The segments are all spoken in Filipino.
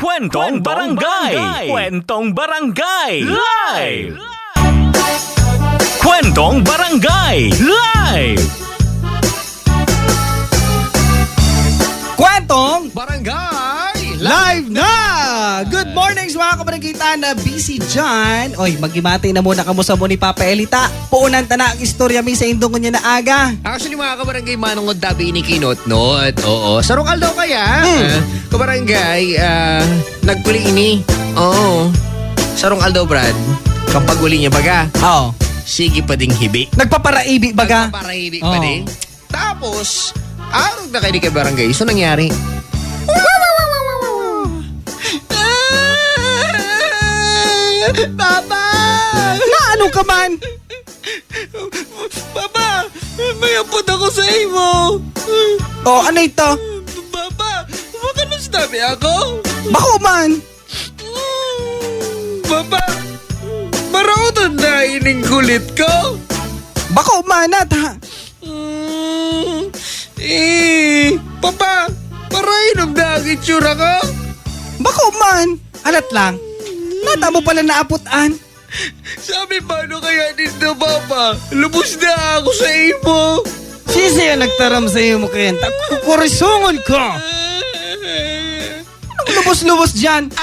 Kwentong Barangay! Kwentong Barangay! Live! Kwentong Barangay! Live! Kwentong Barangay! live na! Good morning mga kabarangita na busy dyan. Oy, magimati na muna kamusta mo ni Papa Elita. Puunan ta na ang istorya mi sa indong kunya na aga. Actually mga kabarangay, manungod tabi ni Kinotnot. Oo. Sarukal daw kaya? Kabarangay, nagpuli ini. Oo. Sarukal daw, Brad. Kapag uli niya baga, Oo. sige pa ding hibi. Nagpaparaibi baga. Para hibi Oo. pa din. Tapos, arog na kayo ni kabarangay. So nangyari, Papa! Na ano ka man? Papa, may apod ako sa imo. Oh, ano ito? Papa, baka nastabi ako. Bako man? Papa, marautan na ining kulit ko. Bako man at ha? Papa, parainom na ang itsura ko. Bako man? Alat lang. Nata mo pala naaputan. Sabi paano kaya dito, Papa? Lubos na ako sa imo. Sisi ang nagtaram sa iyo mo kayenta. Kukurisungon ko. Anong lubos-lubos dyan?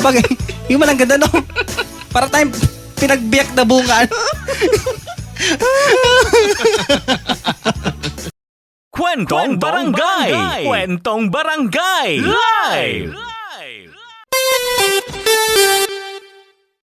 Bagay, yung malang ganda no? Para tayong pinagbiyak na bunga. Kwentong Barangay! Kwentong Barangay! Live!